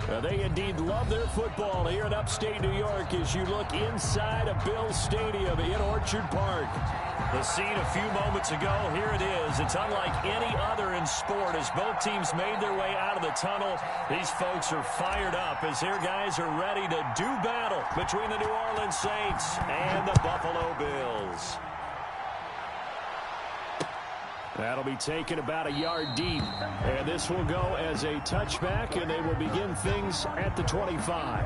They indeed love their football here in upstate New York as you look inside of Bills Stadium in Orchard Park. The scene a few moments ago, here it is. It's unlike any other in sport as both teams made their way out of the tunnel. These folks are fired up as their guys are ready to do battle between the New Orleans Saints and the Buffalo Bills. That'll be taken about a yard deep. And this will go as a touchback, and they will begin things at the 25.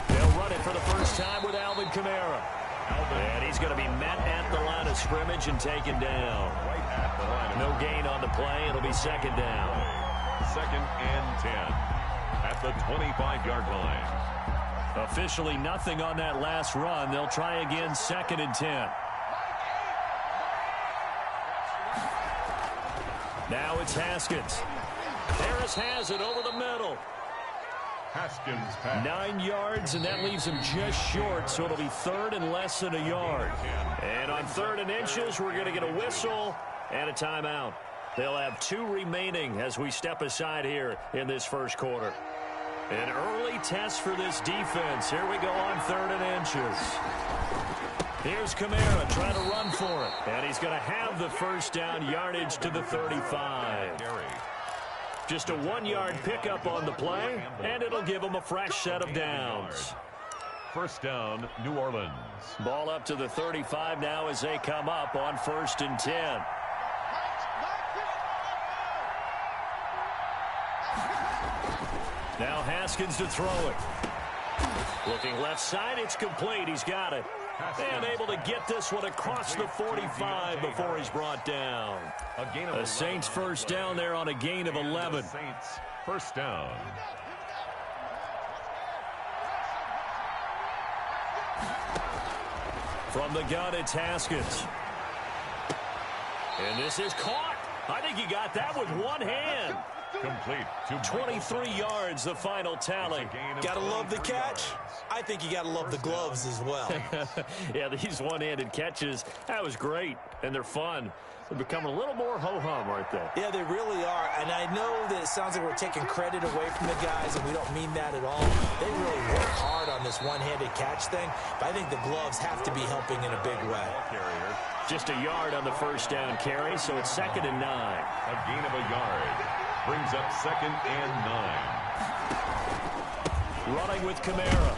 They'll run it for the first time with Alvin Kamara. And he's going to be met at the line of scrimmage and taken down. No gain on the play. It'll be second down. 2nd and 10 at the 25-yard line. Officially nothing on that last run. They'll try again 2nd and 10. Now it's Haskins. Harris has it over the middle. Haskins pass. 9 yards, and that leaves him just short, so it'll be 3rd and less than a yard. And on 3rd and inches, we're going to get a whistle and a timeout. They'll have 2 remaining as we step aside here in this first quarter. An early test for this defense. Here we go on 3rd and inches. Here's Kamara trying to run for it. And he's going to have the first down, yardage to the 35. Just a 1-yard pickup on the play, and it'll give them a fresh set of downs. First down, New Orleans. Ball up to the 35 now as they come up on 1st and 10. Now Haskins to throw it. Looking left side, it's complete. He's got it. And able to get this one across the 45 before he's brought down. The Saints first down there on a gain of 11. Saints first down. From the gun, it's Haskins. And this is caught. I think he got that with one hand. Complete. 23 yards, the final tally. Gotta love the catch. I think you gotta love the gloves as well. Yeah, these one-handed catches, that was great, and they're fun. They're becoming a little more ho-hum, aren't they? Yeah, they really are. And I know that it sounds like we're taking credit away from the guys, and we don't mean that at all. They really work hard on this one-handed catch thing, but I think the gloves have to be helping in a big way. Just a yard on the first down carry, so it's 2nd and 9. A gain of a yard brings up 2nd and 9. Running with Kamara.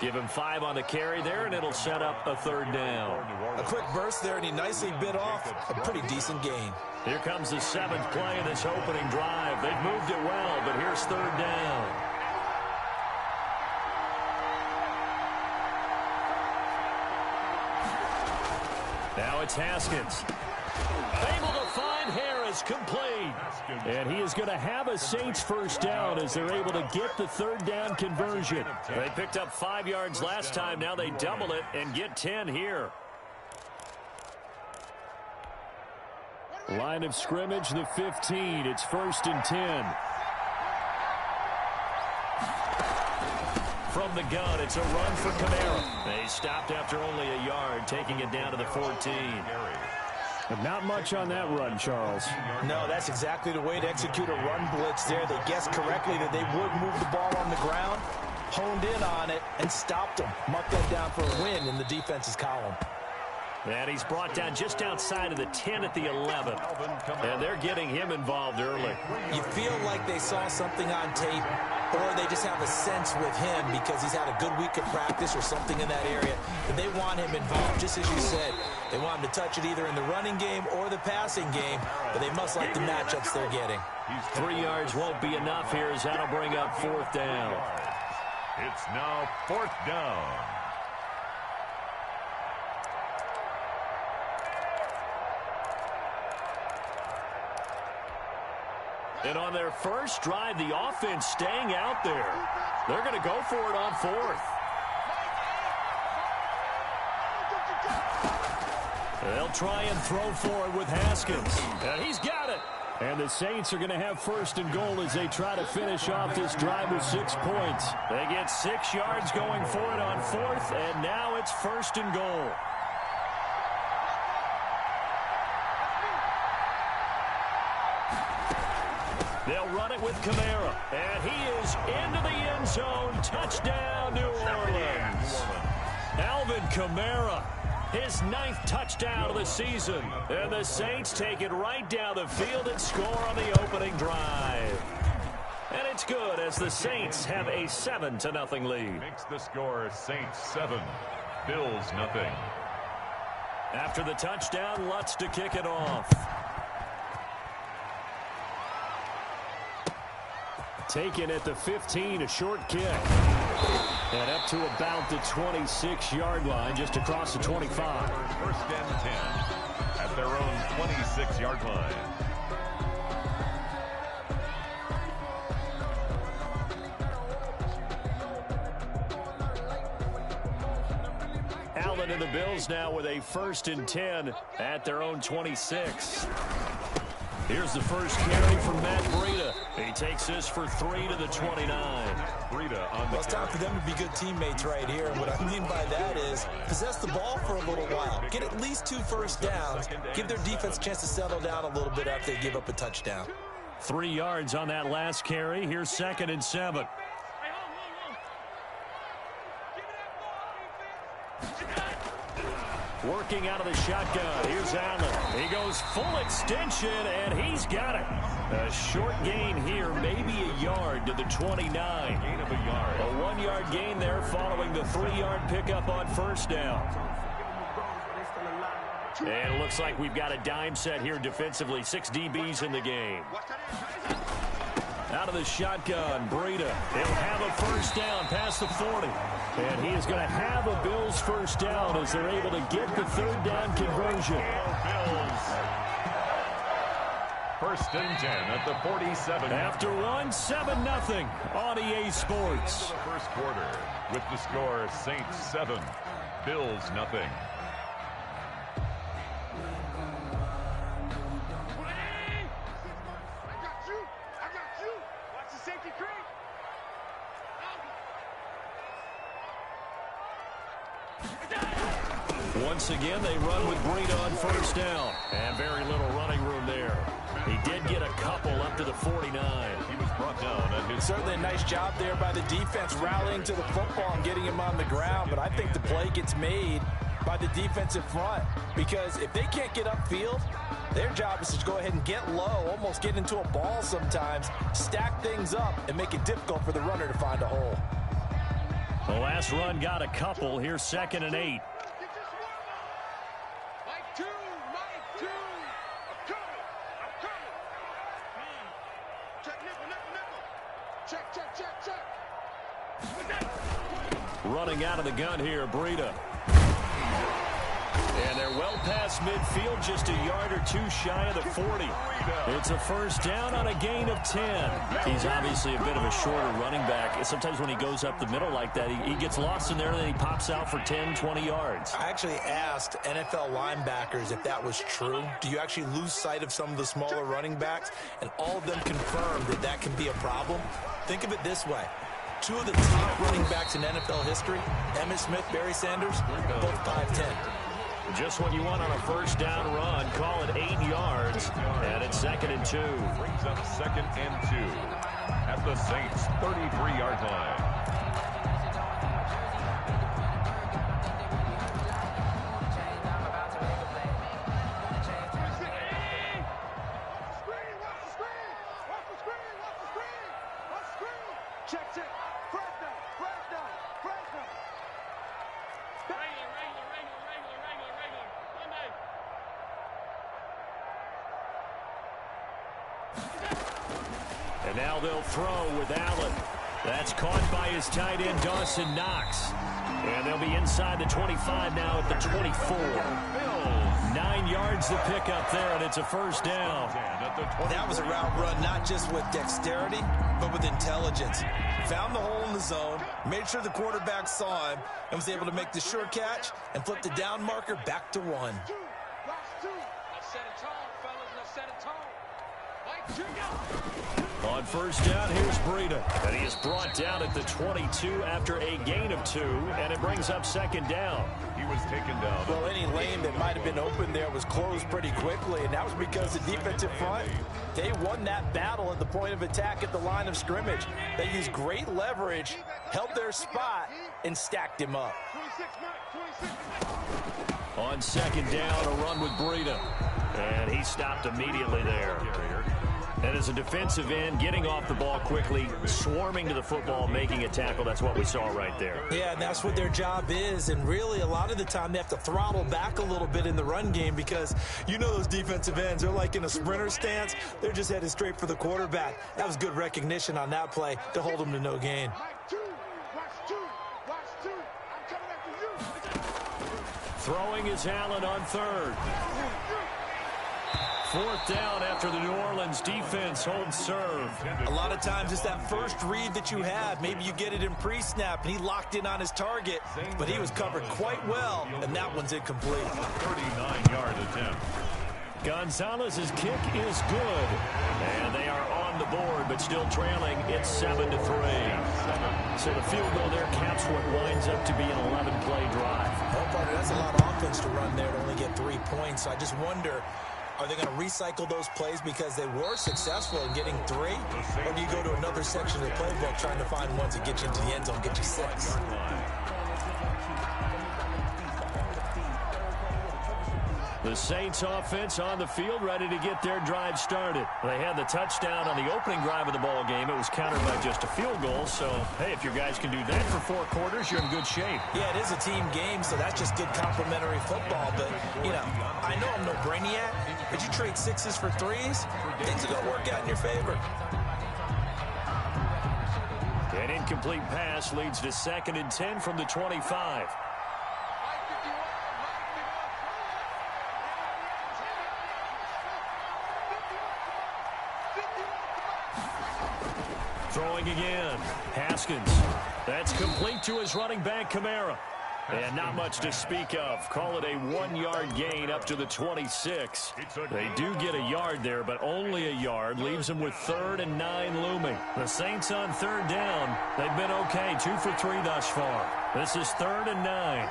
Give him 5 on the carry there, and it'll set up a 3rd down. A quick burst there, and he nicely bit off a pretty decent gain. Here comes the 7th play of this opening drive. They've moved it well, but here's 3rd down. Now it's Haskins. Able to find Harris, complete. And he is going to have a Saints first down as they're able to get the 3rd down conversion. They picked up 5 yards last time. Now they double it and get 10 here. Line of scrimmage, the 15. It's 1st and 10. From the gun, it's a run for Kamara. They stopped after only a yard, taking it down to the 14. But not much on that run, Charles. No, that's exactly the way to execute a run blitz there. They guessed correctly that they would move the ball on the ground, honed in on it, and stopped them. Marked that down for a win in the defense's column. And he's brought down just outside of the 10 at the 11. And they're getting him involved early. You feel like they saw something on tape, or they just have a sense with him because he's had a good week of practice or something in that area. But they want him involved, just as you said. They want him to touch it either in the running game or the passing game, but they must like the matchups they're getting. 3 yards won't be enough here as that'll bring up 4th down. It's now 4th down. And on their first drive, the offense staying out there. They're going to go for it on 4th. They'll try and throw for it with Haskins. And he's got it. And the Saints are going to have first and goal as they try to finish off this drive with 6 points. They get 6 yards going for it on 4th, and now it's first and goal. They'll run it with Kamara, and he is into the end zone. Touchdown, New Orleans. Alvin Kamara, his 9th touchdown of the season. And the Saints take it right down the field and score on the opening drive. And it's good as the Saints have a 7-0 lead. Makes the score Saints 7, Bills nothing. After the touchdown, Lutz to kick it off. Taken at the 15, a short kick. And up to about the 26-yard line, just across the 25. First and 10 at their own 26-yard line. Allen and the Bills now with a first and 10 at their own 26. Here's the first carry from Matt Breida. He takes this for 3 to the 29. Breida on the It's time for them to be good teammates right here. And what I mean by that is possess the ball for a little while. Get at least 2 first downs. Give their defense a chance to settle down a little bit after they give up a touchdown. 3 yards on that last carry. Here's 2nd and 7. Working out of the shotgun. Here's Allen. He goes full extension, and he's got it. A short gain here, maybe a yard to the 29. Gain of a yard. A 1-yard gain there following the 3-yard pickup on first down. And it looks like we've got a dime set here defensively. 6 DBs in the game. Out of the shotgun, Breida. He'll have a first down past the 40. And he is going to have a Bills first down as they're able to get the 3rd down conversion. Bills. First and 10 at the 47. After one, 7-0 on EA Sports. The first quarter with the score Saints 7, Bills nothing. Once again, they run with Breida on first down. And very little running room there. He did get a couple up to the 49. He was brought down at his... Certainly a nice job there by the defense rallying to the football and getting him on the ground. But I think the play gets made by the defensive front. Because if they can't get upfield, their job is to go ahead and get low, almost get into a ball sometimes, stack things up, and make it difficult for the runner to find a hole. The last run got a couple. Here's 2nd and 8. Running out of the gun here, Breida. And they're well past midfield, just a yard or 2 shy of the 40. It's a first down on a gain of 10. He's obviously a bit of a shorter running back. Sometimes when he goes up the middle like that, he gets lost in there, and then he pops out for 10, 20 yards. I actually asked NFL linebackers if that was true. Do you actually lose sight of some of the smaller running backs? And all of them confirmed that that can be a problem. Think of it this way. 2 of the top running backs in NFL history, Emmitt Smith, Barry Sanders, both 5'10". Just what you want on a first down run. Call it 8 yards, and it's 2nd and 2. Brings up 2nd and 2 at the Saints' 33-yard line. And now they'll throw with Allen. That's caught by his tight end, Dawson Knox. And they'll be inside the 25 now at the 24. 9 yards to pick up there, and it's a first down. That was a route run not just with dexterity, but with intelligence. Found the hole in the zone, made sure the quarterback saw him, and was able to make the sure catch and flip the down marker back to 1. On first down, here's Breida. And he is brought down at the 22 after a gain of 2, and it brings up second down. He was taken down. Well, any lane that might have been open there was closed pretty quickly, and that was because the defensive front, they won that battle at the point of attack at the line of scrimmage. They used great leverage, held their spot, and stacked him up. On second down, a run with Breida. And he stopped immediately there. And as a defensive end, getting off the ball quickly, swarming to the football, making a tackle, that's what we saw right there. Yeah, and that's what their job is. And really, a lot of the time, they have to throttle back a little bit in the run game because you know those defensive ends, they're like in a sprinter stance. They're just headed straight for the quarterback. That was good recognition on that play to hold them to no gain. Throwing is Allen on third. Fourth down after the New Orleans defense holds serve. A lot of times it's that first read that you have. Maybe you get it in pre-snap, and he locked in on his target, but he was covered quite well, and that one's incomplete. 39-yard attempt. Gonzalez's kick is good. And they are on the board, but still trailing. It's 7-3. So the field goal there caps what winds up to be an 11-play drive. Oh, partner, that's a lot of offense to run there to only get 3 points. So I just wonder, are they going to recycle those plays because they were successful in getting 3? Or do you go to another section of the playbook trying to find ones that get you into the end zone, get you 6? The Saints offense on the field, ready to get their drive started. They had the touchdown on the opening drive of the ball game. It was countered by just a field goal. So, hey, if your guys can do that for 4 quarters, you're in good shape. Yeah, it is a team game, so that's just good complementary football. But, you know, I know I'm no brainiac, but you trade 6s for 3s, things are going to work out in your favor. An incomplete pass leads to 2nd and 10 from the 25. Throwing again. Haskins. That's complete to his running back, Kamara. And not much to speak of. Call it a 1-yard gain up to the 26. They do get a yard there, but only a yard. Leaves them with 3rd and 9 looming. The Saints on 3rd down. They've been okay. 2 for 3 thus far. This is 3rd and 9.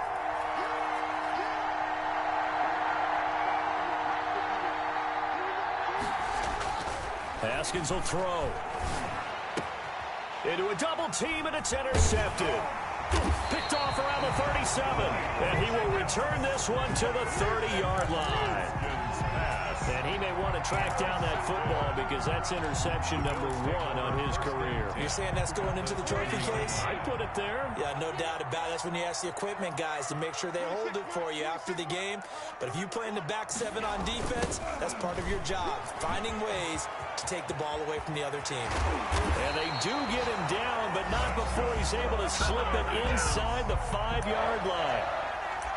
Haskins will throw. Into a double team, and it's intercepted. Picked off around the 37. And he will return this one to the 30-yard line. And he may want to track down that football because that's interception number 1 on his career. You're saying that's going into the trophy case? I put it there. Yeah, no doubt about it. That's when you ask the equipment guys to make sure they hold it for you after the game. But if you play in the back 7 on defense, that's part of your job, finding ways to take the ball away from the other team. And they do get him down, but not before he's able to slip it inside the 5-yard line.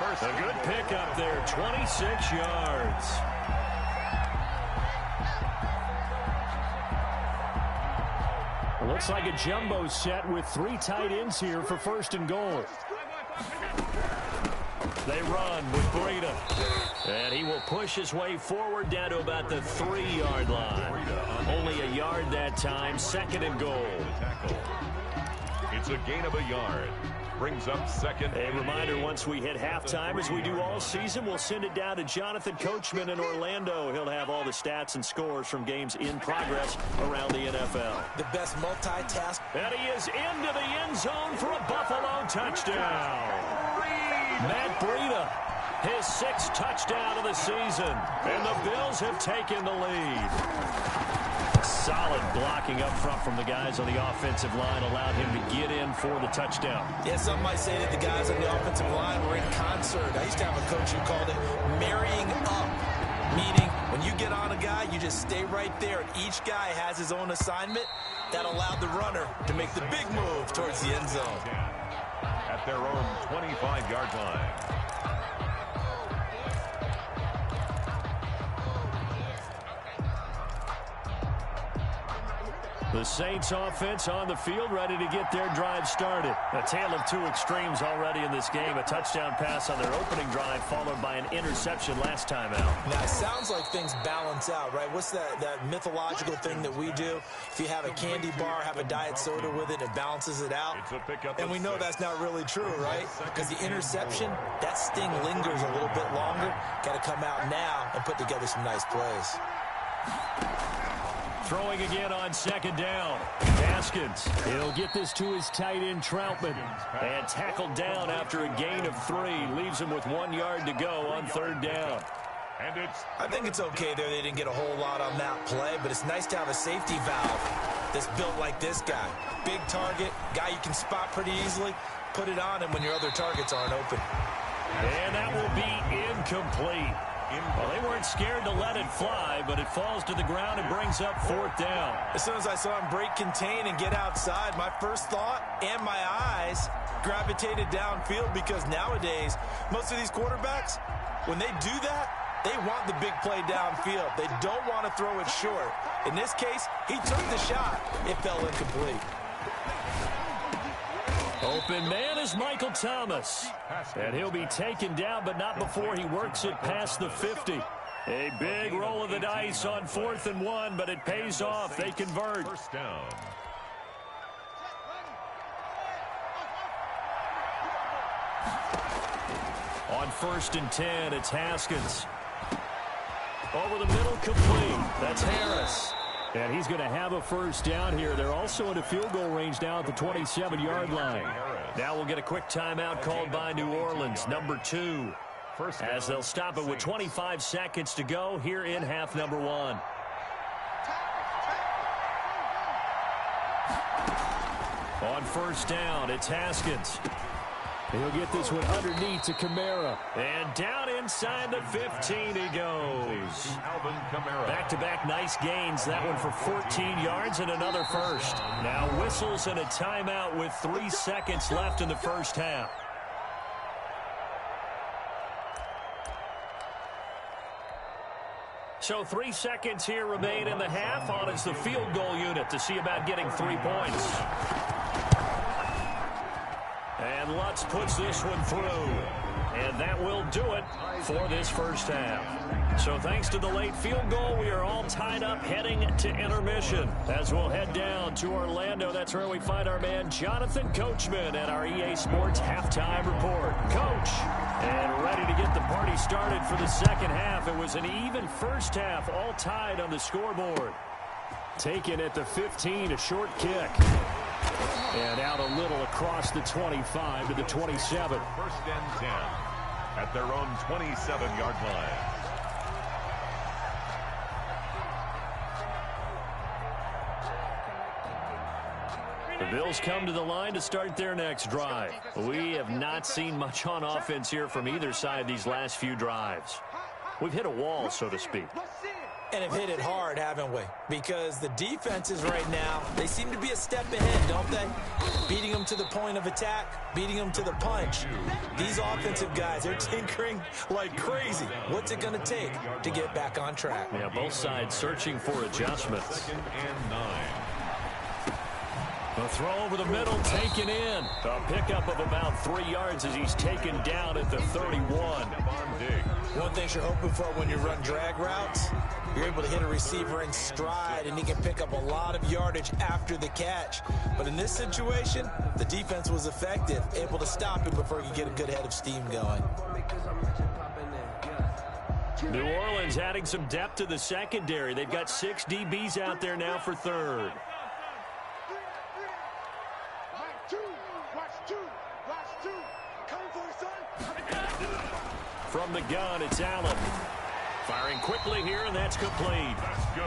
A good pickup there, 26 yards. Looks like a jumbo set with 3 tight ends here for 1st and goal. They run with Breida. And he will push his way forward down to about the 3-yard line. Only a yard that time, 2nd and goal. It's a gain of a yard. Brings up 2nd. A reminder, once we hit halftime, as we do all season, we'll send it down to Jonathan Coachman in Orlando. He'll have all the stats and scores from games in progress around the NFL. The best multitask. And he is into the end zone for a Buffalo touchdown. Matt Breida, his 6th touchdown of the season. And the Bills have taken the lead. Solid blocking up front from the guys on the offensive line allowed him to get in for the touchdown. Yeah, some might say that the guys on the offensive line were in concert. I used to have a coach who called it marrying up, meaning when you get on a guy, you just stay right there, and each guy has his own assignment. That allowed the runner to make the big move towards the end zone. At their own 25-yard line. The Saints offense on the field, ready to get their drive started. A tale of two extremes already in this game. A touchdown pass on their opening drive, followed by an interception last time out. Now, it sounds like things balance out, right? What's that mythological thing that we do? If you have a candy bar, have a diet soda with it, it balances it out. And we know that's not really true, right? Because the interception, that sting lingers a little bit longer. Got to come out now and put together some nice plays. Throwing again on second down. Haskins, he'll get this to his tight end, Troutman. And tackled down after a gain of 3. Leaves him with 1 yard to go on third down. I think it's okay there. They didn't get a whole lot on that play, but it's nice to have a safety valve that's built like this guy. Big target, guy you can spot pretty easily. Put it on him when your other targets aren't open. And that will be incomplete. Well, they weren't scared to let it fly, but it falls to the ground and brings up fourth down. As soon as I saw him break contain and get outside, my first thought and my eyes gravitated downfield, because nowadays, most of these quarterbacks, when they do that, they want the big play downfield. They don't want to throw it short. In this case, he took the shot. It fell incomplete. Open man is Michael Thomas. And he'll be taken down, but not before he works it past the 50. A big roll of the dice on 4th and 1, but it pays off. They convert. First down. On 1st and 10, it's Haskins. Over the middle, complete. That's Harris. And he's going to have a first down here. They're also in a field goal range now at the 27-yard line. Now we'll get a quick timeout called by New Orleans, number 2, as they'll stop it with 25 seconds to go here in half number 1. On first down, it's Haskins. He'll get this one underneath to Kamara. And down inside the 15 he goes. Back-to-back nice gains. That one for 14 yards and another first. Now whistles and a timeout with 3 seconds left in the first half. So 3 seconds here remain in the half. On is the field goal unit to see about getting 3 points. And Lutz puts this one through. And that will do it for this first half. So thanks to the late field goal, we are all tied up heading to intermission. As we'll head down to Orlando, that's where we find our man Jonathan Coachman at our EA Sports Halftime Report. Coach, and ready to get the party started for the second half. It was an even first half, all tied on the scoreboard. Taken at the 15, a short kick. And out a little across the 25 to the 27. First and 10 at their own 27-yard line. The Bills come to the line to start their next drive. We have not seen much on offense here from either side these last few drives. We've hit a wall, so to speak. And have hit it hard, haven't we? Because the defenses right now, they seem to be a step ahead, don't they? Beating them to the point of attack, beating them to the punch. These offensive guys, they're tinkering like crazy. What's it going to take to get back on track? Yeah, both sides searching for adjustments. 2nd and 9. A throw over the middle, taken in. A pickup of about 3 yards as he's taken down at the 31. One thing you're hoping for when you run drag routes, you're able to hit a receiver in stride, and he can pick up a lot of yardage after the catch. But in this situation, the defense was effective, able to stop him before he could get a good head of steam going. New Orleans adding some depth to the secondary. They've got 6 DBs out there now for third. From the gun, it's Allen. Firing quickly here, and that's complete.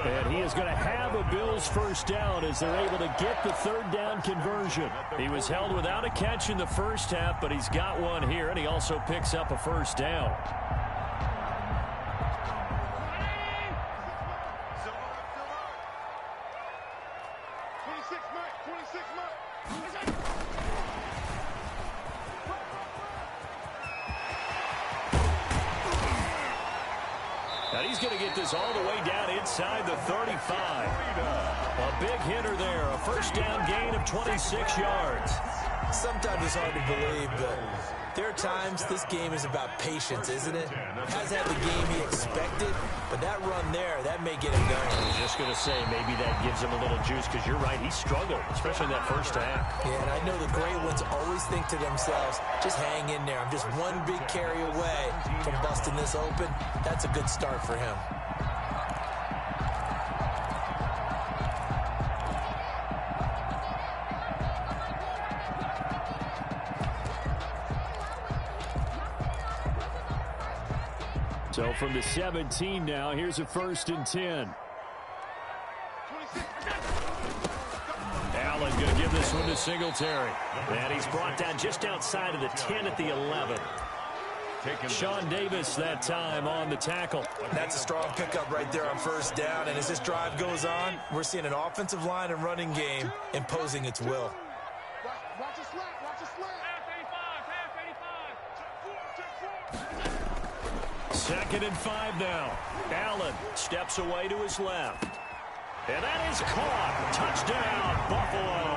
And he is going to have a Bills first down as they're able to get the third down conversion. He was held without a catch in the first half, but he's got one here, and he also picks up a first down. And he's going to get this all the way down inside the 35. A big hitter there. A first down gain of 26 yards. Sometimes it's hard to believe, but there are times this game is about patience, isn't it? Hasn't had the game he expected, but that run there, that may get him going. I was just going to say, maybe that gives him a little juice, because you're right, he struggled, especially in that first half. Yeah, and I know the great ones always think to themselves, just hang in there. I'm just one big carry away from busting this open. That's a good start for him. So from the 17 now, here's a 1st and 10. Allen going to give this one to Singletary. And he's brought down just outside of the 10 at the 11. Sean Davis that time on the tackle. That's a strong pickup right there on first down. And as this drive goes on, we're seeing an offensive line and running game imposing its will. Watch the slack, watch the slack. Second and 5 now. Allen steps away to his left. And that is caught. Touchdown, Buffalo.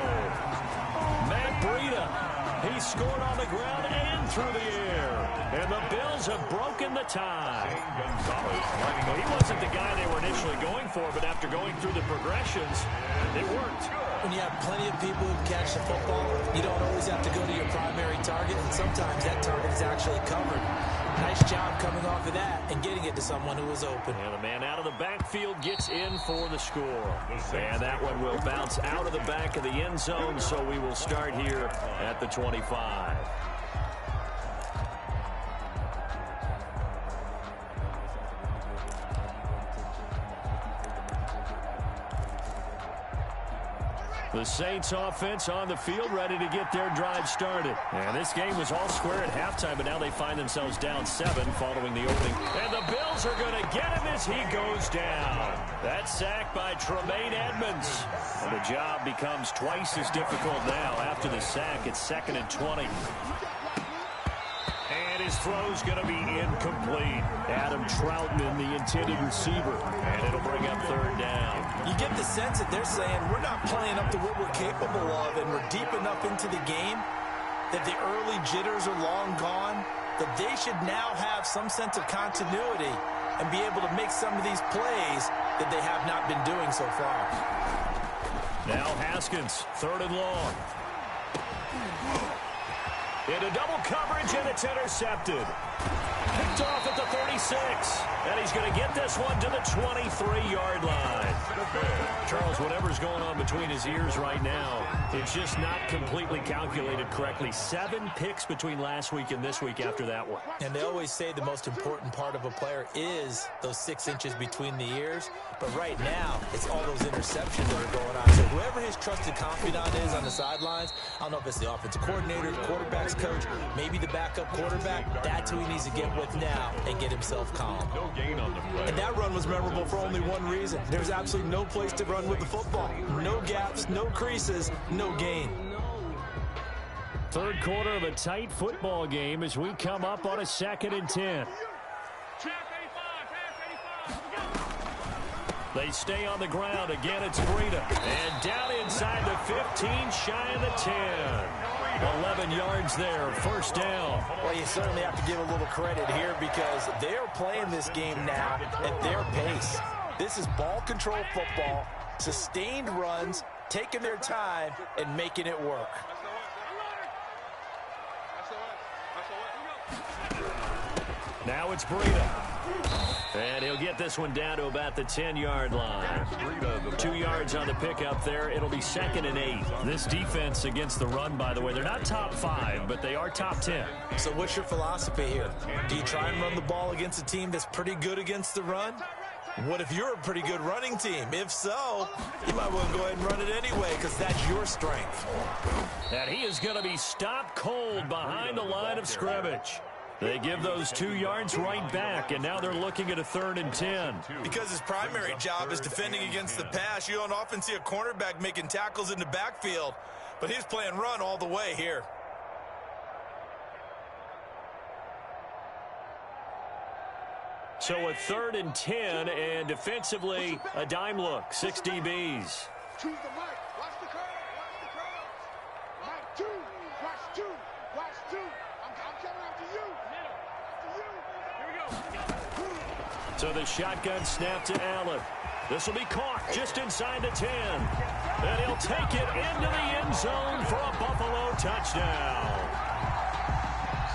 Matt Breida. He scored on the ground and through the air. And the Bills have broken the tie. Well, he wasn't the guy they were initially going for, but after going through the progressions, it worked. When you have plenty of people who catch the football, you don't always have to go to your primary target, and sometimes that target is actually covered. Nice job coming off of that and getting it to someone who was open. And the man out of the backfield gets in for the score. And that one will bounce out of the back of the end zone, so we will start here at the 25. The Saints offense on the field, ready to get their drive started. And this game was all square at halftime, but now they find themselves down 7 following the opening. And the Bills are going to get him as he goes down. That sack by Tremaine Edmonds. And the job becomes twice as difficult now after the sack. It's 2nd and 20. And his throw's going to be incomplete. Adam Troutman, the intended receiver. And it'll bring up 3rd down. You get the sense that they're saying we're not playing up to what we're capable of, and we're deep enough into the game that the early jitters are long gone, that they should now have some sense of continuity and be able to make some of these plays that they have not been doing so far. Now Haskins, 3rd and long. Into double coverage, and it's intercepted. Picked off at the 36. And he's going to get this one to the 23-yard line. Charles, whatever's going on between his ears right now, it's just not completely calculated correctly. 7 picks between last week and this week after that one. And they always say the most important part of a player is those 6 inches between the ears. But right now, it's all those interceptions that are going on. So whoever his trusted confidant is on the sidelines, I don't know if it's the offensive coordinator, the quarterback's coach, maybe the backup quarterback, that's who he needs to get with now and get himself calm. No gain on the play. And that run was memorable for only one reason. There's absolutely no place to run with the football. No gaps, no creases, no gain. 3rd quarter of a tight football game as we come up on a 2nd and 10. They stay on the ground. Again, it's Breida. And down inside the 15, shy of the 10. 11 yards there, 1st down. Well, you certainly have to give a little credit here because they're playing this game now at their pace. This is ball control football, sustained runs, taking their time, and making it work. Now it's Breida. And he'll get this one down to about the 10-yard line. 2 yards on the pickup there. It'll be 2nd and 8. This defense against the run, by the way, they're not top 5, but they are top 10. So what's your philosophy here? Do you try and run the ball against a team that's pretty good against the run? What if you're a pretty good running team? If so, you might want to go ahead and run it anyway because that's your strength. And he is going to be stopped cold behind the line of scrimmage. They give those 2 yards right back, and now they're looking at a 3rd and 10. Because his primary job is defending against the pass, you don't often see a cornerback making tackles in the backfield. But he's playing run all the way here. So a 3rd and 10, and defensively, a dime look, 6 DBs. Choose the mic. Watch the curve. Watch the curve. Mic 2. Watch 2. Watch 2. I'm coming after you. After you. Here we go. So the shotgun snap to Allen. This will be caught just inside the 10. And he'll take it into the end zone for a Buffalo touchdown.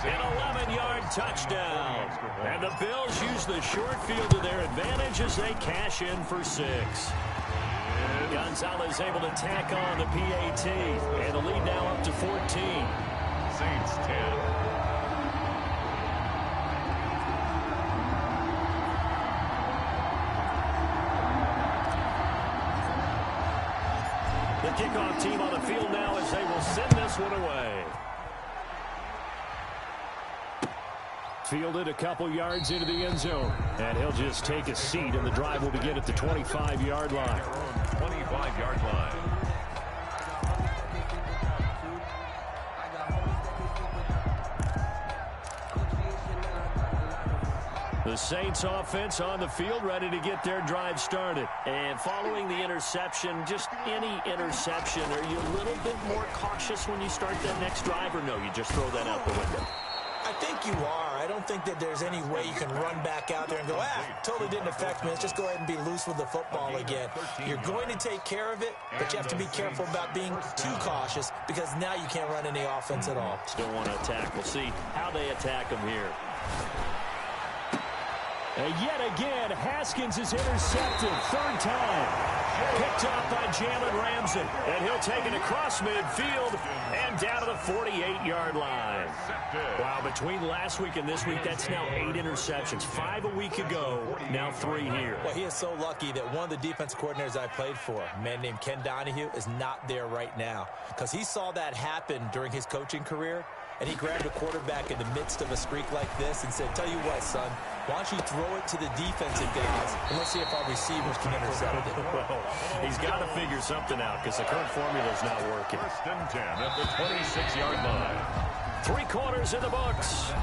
An 11-yard touchdown. And the Bills use the short field to their advantage as they cash in for 6. Gonzalez able to tack on the PAT. And the lead now up to 14. Saints 10. The kickoff team on the field now as they will send this one away. Fielded a couple yards into the end zone. And he'll just take a seat, and the drive will begin at the 25-yard line. 25-yard line. The Saints offense on the field, ready to get their drive started. And following the interception, just any interception, are you a little bit more cautious when you start that next drive, or no, you just throw that out the window? I think you are. I don't think that there's any way you can run back out there and go, totally didn't affect me. Let's just go ahead and be loose with the football again. You're going to take care of it, but you have to be careful about being too cautious because now you can't run any offense at all. Still want to attack. We'll see how they attack them here. And yet again, Haskins is intercepted. 3rd time. Picked up by Jalen Ramsey. And he'll take it across midfield and down to the 48-yard line. Wow, between last week and this week, that's now 8 interceptions. 5 a week ago, now 3 here. Well, he is so lucky that one of the defense coordinators I played for, a man named Ken Donahue, is not there right now. Because he saw that happen during his coaching career, and he grabbed a quarterback in the midst of a streak like this and said, tell you what, son, why don't you throw it to the defensive guys, and let's see if our receivers can intercept it. Well, he's got to figure something out because the current formula is not working. 1st and 10 at the 26-yard line. 3 quarters in the books.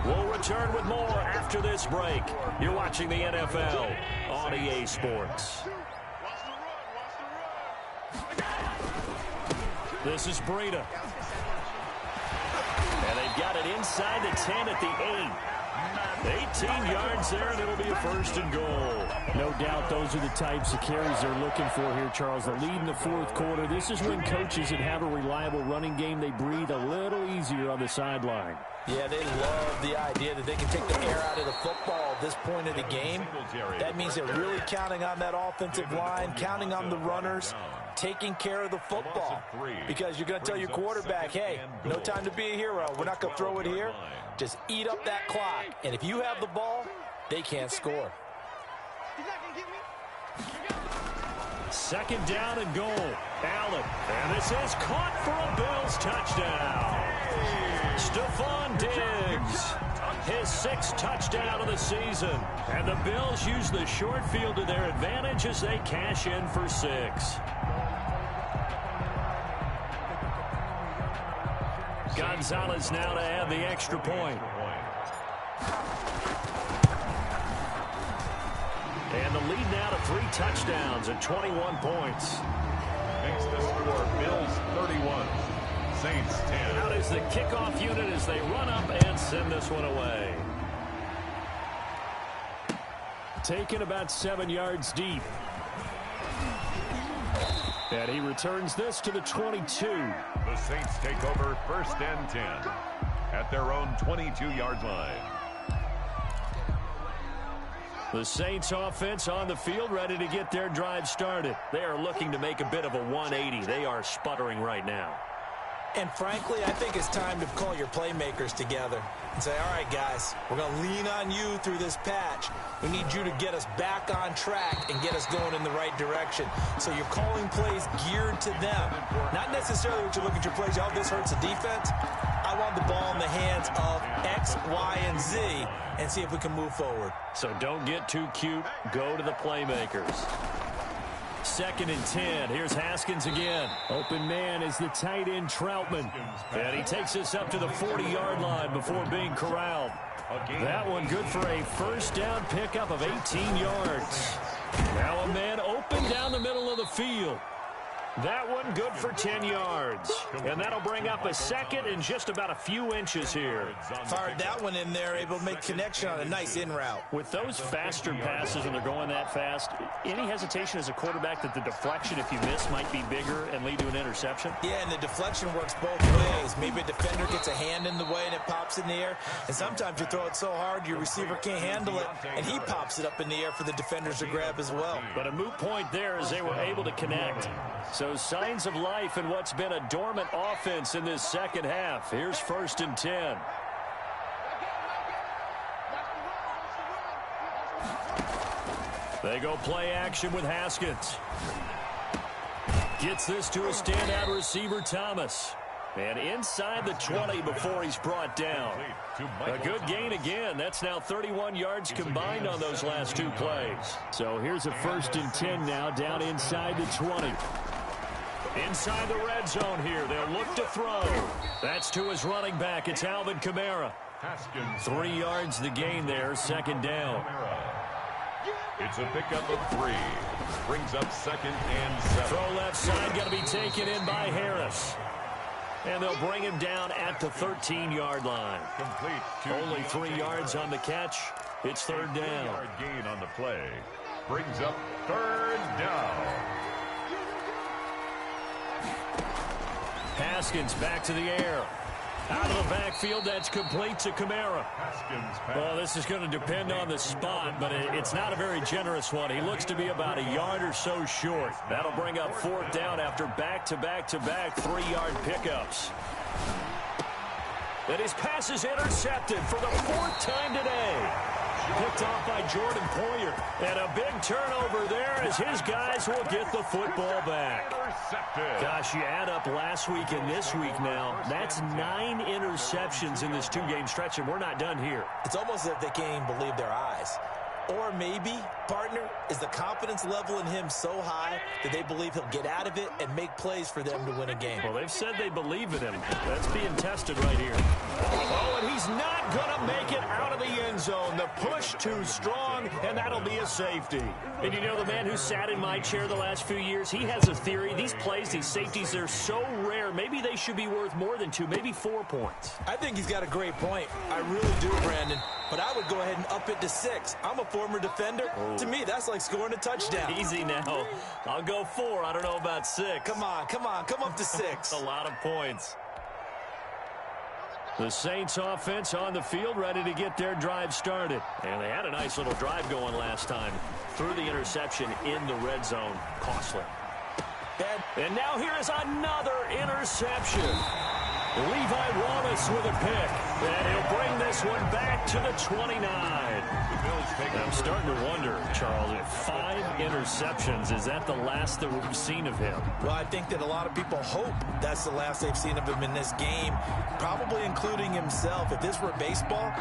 We'll return with more after this break. You're watching the NFL on EA Sports. This is Breida. And they've got it inside the 10 at the 8. 18 yards there, and it'll be a 1st and goal. No doubt those are the types of carries they're looking for here, Charles. The lead in the 4th quarter. This is when coaches that have a reliable running game, they breathe a little easier on the sideline. Yeah, they love the idea that they can take the air out of the football at this point of the game. That means they're really counting on that offensive line, counting on the runners, taking care of the football. Because you're going to tell your quarterback, hey, no time to be a hero. We're not going to throw it here. Just eat up that clock. And if you have the ball, they can't score. 2nd down and goal. Allen. And this is caught for a Bills touchdown. Stephon Diggs. His 6th touchdown of the season. And the Bills use the short field to their advantage as they cash in for 6. Gonzalez now to add the extra point. And the lead now to 3 touchdowns and 21 points. Makes the score Bills 31, Saints 10. Out is the kickoff unit as they run up and send this one away. Taken about 7 yards deep. And he returns this to the 22. The Saints take over 1st and 10 at their own 22-yard line. The Saints offense on the field ready to get their drive started. They are looking to make a bit of a 180. They are sputtering right now. And frankly, I think it's time to call your playmakers together and say, all right, guys, we're going to lean on you through this patch. We need you to get us back on track and get us going in the right direction. So you're calling plays geared to them. Not necessarily what you look at your plays, oh, this hurts the defense. I want the ball in the hands of X, Y, and Z and see if we can move forward. So don't get too cute. Go to the playmakers. 2nd and 10. Here's Haskins again. Open man is the tight end Troutman. And he takes us up to the 40-yard line before being corralled. That one good for a first down pickup of 18 yards. Now a man open down the middle of the field. That one good for 10 yards. And that'll bring up a 2nd and just about a few inches here. Fired that one in there, able to make connection on a nice in route. With those faster passes when they're going that fast, any hesitation as a quarterback that the deflection, if you miss, might be bigger and lead to an interception? Yeah, and the deflection works both ways. Maybe a defender gets a hand in the way and it pops in the air. And sometimes you throw it so hard your receiver can't handle it, and he pops it up in the air for the defenders to grab as well. But a moot point there as they were able to connect. So signs of life in what's been a dormant offense in this second half. Here's 1st and 10. They go play action with Haskins. Gets this to a standout receiver, Thomas. And inside the 20 before he's brought down. A good gain again. That's now 31 yards combined on those last 2 plays. So here's a 1st and 10 now down inside the 20. Inside the red zone here. They'll look to throw. That's to his running back. It's Alvin Kamara. 3 yards the gain there. 2nd down. It's a pickup of 3. Brings up 2nd and 7. Throw left side. Got to be taken in by Harris. And they'll bring him down at the 13-yard line. Complete. Only 3 yards on the catch. It's 3rd down. 3-yard gain on the play. Brings up 3rd down. Haskins back to the air. Out of the backfield, that's complete to Kamara. Well, this is going to depend on the spot, but it's not a very generous one. He looks to be about a yard or so short. That'll bring up 4th down after back-to-back-to-back 3-yard pickups. And his pass is intercepted for the 4th time today. Picked off by Jordan Poyer. And a big turnover there as his guys will get the football back. Gosh, you add up last week and this week now. That's 9 interceptions in this 2-game stretch, and we're not done here. It's almost as if they can't even believe their eyes. Or maybe, partner, is the confidence level in him so high that they believe he'll get out of it and make plays for them to win a game. Well, they've said they believe in him. That's being tested right here. Oh, and he's not going to make it out of the end zone. The push too strong, and that'll be a safety. And you know, the man who sat in my chair the last few years, he has a theory. These plays, these safeties, they're so rare. Maybe they should be worth more than 2, maybe 4 points. I think he's got a great point. I really do, Brandon. But I would go ahead and up it to 6. I'm a former defender. Oh. To me, that's like scoring a touchdown. Easy now. I'll go 4. I don't know about 6. Come on. Come up to 6. A lot of points. The Saints offense on the field, ready to get their drive started. And they had a nice little drive going last time. Threw the interception in the red zone. Costly. And now here is another interception. Levi Wallace with a pick. And he'll bring this one back to the 29. I'm starting to wonder, Charles, if 5 interceptions, is that the last that we've seen of him? Well, I think that a lot of people hope that's the last they've seen of him in this game, probably including himself. If this were baseball,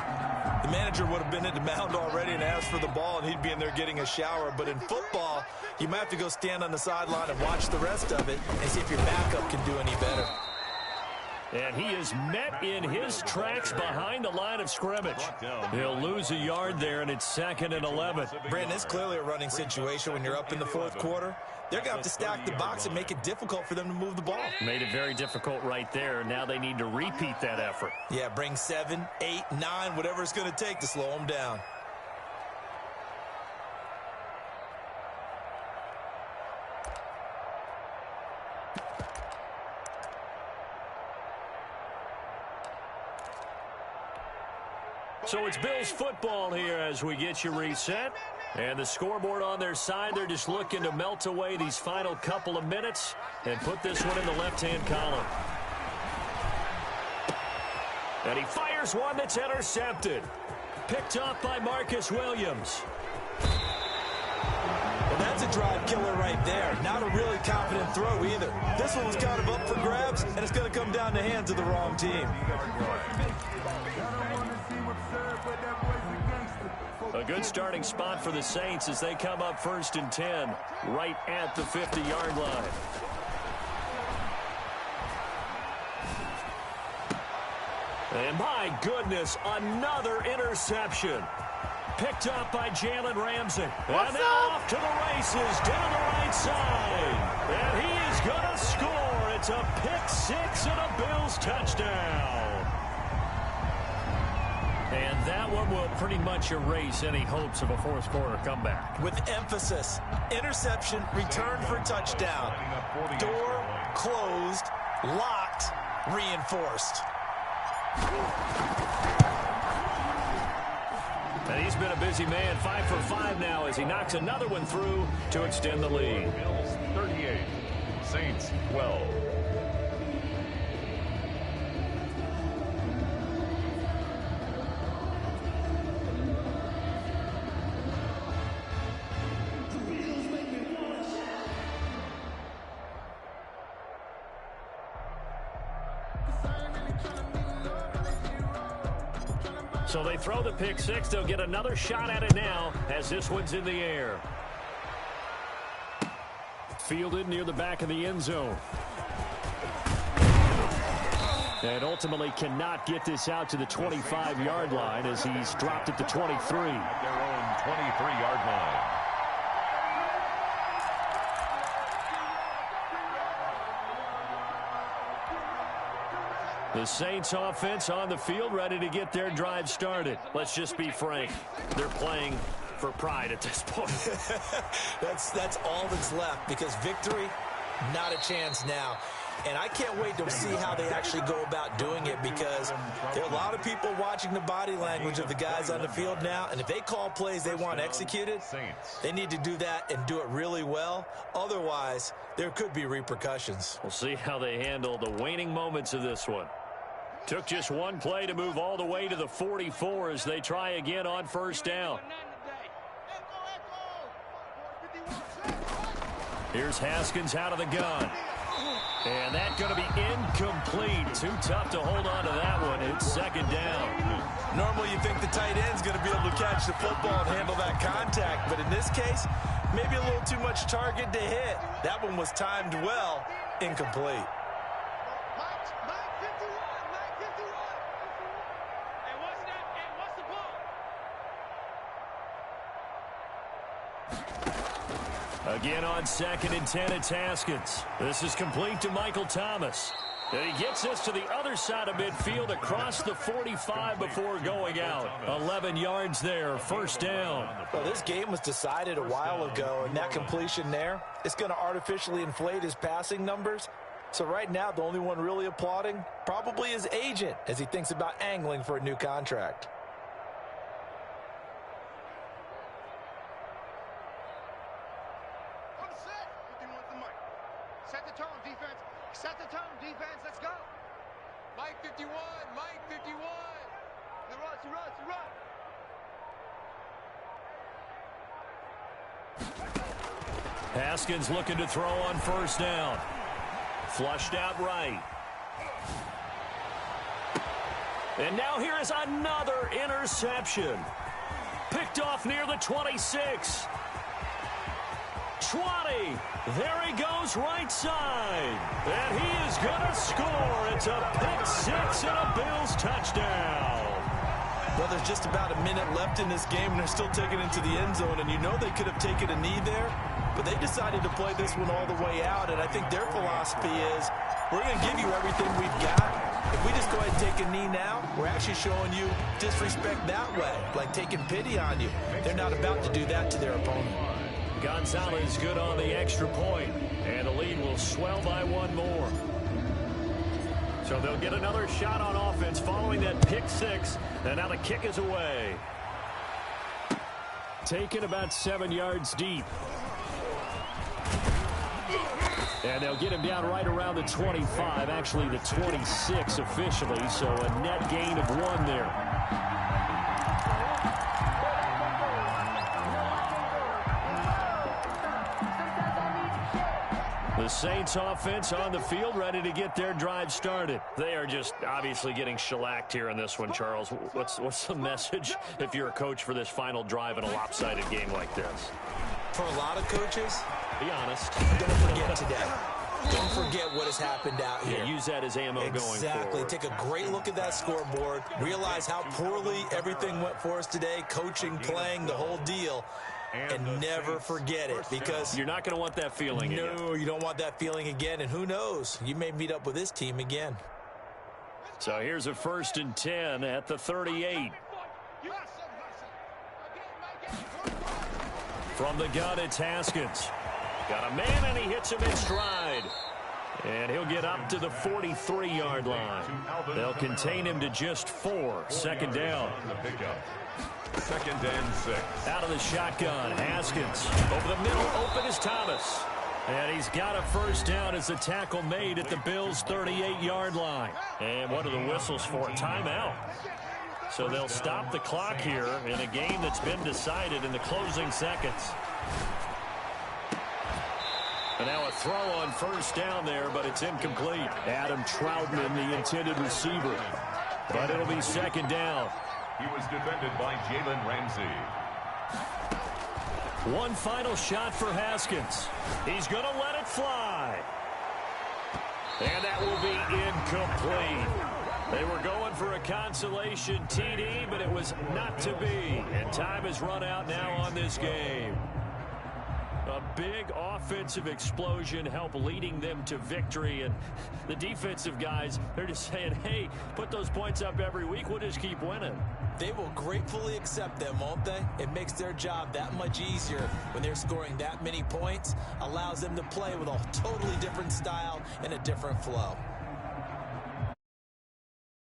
the manager would have been at the mound already and asked for the ball, and he'd be in there getting a shower. But in football, you might have to go stand on the sideline and watch the rest of it and see if your backup can do any better. And he is met in his tracks behind the line of scrimmage. He'll lose a yard there, and it's 2nd and 11. Brandon, it's clearly a running situation when you're up in the 4th quarter. They're going to have to stack the box and make it difficult for them to move the ball. Made it very difficult right there. Now they need to repeat that effort. Yeah, bring 7, 8, 9, whatever it's going to take to slow them down. So it's Bills football here as we get you reset. And the scoreboard on their side, they're just looking to melt away these final couple of minutes and put this one in the left-hand column. And he fires one that's intercepted. Picked off by Marcus Williams. Well, that's a drive killer right there. Not a really confident throw either. This one was kind of up for grabs, and it's going to come down the hands of the wrong team. A good starting spot for the Saints as they come up 1st and 10, right at the 50-yard line. And my goodness, another interception. Picked up by Jalen Ramsey. And now off to the races down the right side. And he is going to score. It's a pick six and a Bills touchdown. And that one will pretty much erase any hopes of a fourth quarter comeback. With emphasis, interception, return for touchdown. Door closed, locked, reinforced. And he's been a busy man, 5 for 5 now as he knocks another one through to extend the lead. Bills 38, Saints 12. So they throw the pick six. They'll get another shot at it now as this one's in the air. Fielded near the back of the end zone. And ultimately cannot get this out to the 25-yard line as he's dropped it to 23. At their own 23-yard line. The Saints offense on the field, ready to get their drive started. Let's just be frank. They're playing for pride at this point. That's all that's left because victory, not a chance now. And I can't wait to see how they actually go about doing it because there are a lot of people watching the body language of the guys on the field now. And if they call plays they want executed, they need to do that and do it really well. Otherwise, there could be repercussions. We'll see how they handle the waning moments of this one. Took just one play to move all the way to the 44 as they try again on first down. Here's Haskins out of the gun. And that's going to be incomplete. Too tough to hold on to that one. It's second down. Normally you think the tight end's going to be able to catch the football and handle that contact. But in this case, maybe a little too much target to hit. That one was timed well. Incomplete. Again on 2nd and 10, it's Haskins. This is complete to Michael Thomas. And he gets us to the other side of midfield across the 45 before going out. 11 yards there, first down. Well, this game was decided a while ago, and that completion there is going to artificially inflate his passing numbers. So right now, the only one really applauding probably his agent as he thinks about angling for a new contract. Set the tone, defense. Set the tone, defense. Let's go. Mike 51. Mike 51. The run. Haskins looking to throw on first down. Flushed out right. And now here is another interception. Picked off near the 26. 20. There he goes right side. And he is going to score. It's a pick six and a Bills touchdown. Well, there's just about a minute left in this game, and they're still taking it to the end zone. And you know they could have taken a knee there, but they decided to play this one all the way out. And I think their philosophy is, we're going to give you everything we've got. If we just go ahead and take a knee now, we're actually showing you disrespect that way, like taking pity on you. They're not about to do that to their opponent. Gonzalez good on the extra point, and the lead will swell by one more. So they'll get another shot on offense following that pick six, and now the kick is away. Taken about 7 yards deep. And they'll get him down right around the 25, actually the 26 officially, so a net gain of 1 there. The Saints offense on the field, ready to get their drive started. They are just obviously getting shellacked here in this one, Charles. What's the message if you're a coach for this final drive in a lopsided game like this? For a lot of coaches, be honest. Don't forget today. Don't forget what has happened out here. Yeah, use that as ammo going forward. Exactly. Take a great look at that scoreboard. Realize how poorly everything went for us today. Coaching, playing, the whole deal. And never forget it, because you're not going to want that feeling again. No, you don't want that feeling again. And who knows? You may meet up with this team again. So here's a 1st and 10 at the 38. From the gun, it's Haskins. Got a man, and he hits him in stride. And he'll get up to the 43-yard line. They'll contain him to just 4. 2nd down. 2nd and 6. Out of the shotgun, Haskins. Over the middle, open is Thomas. And he's got a 1st down as the tackle made at the Bills' 38-yard line. And what are the whistles for? Timeout. So they'll stop the clock here in a game that's been decided in the closing seconds. And now a throw on 1st down there, but it's incomplete. Adam Troutman, the intended receiver. But it'll be 2nd down. He was defended by Jalen Ramsey. One final shot for Haskins. He's going to let it fly. And that will be incomplete. They were going for a consolation TD, but it was not to be. And time has run out now on this game. A big offensive explosion helped leading them to victory. And the defensive guys, they're just saying, hey, put those points up every week. We'll just keep winning. They will gratefully accept them, won't they? It makes their job that much easier when they're scoring that many points. Allows them to play with a totally different style and a different flow.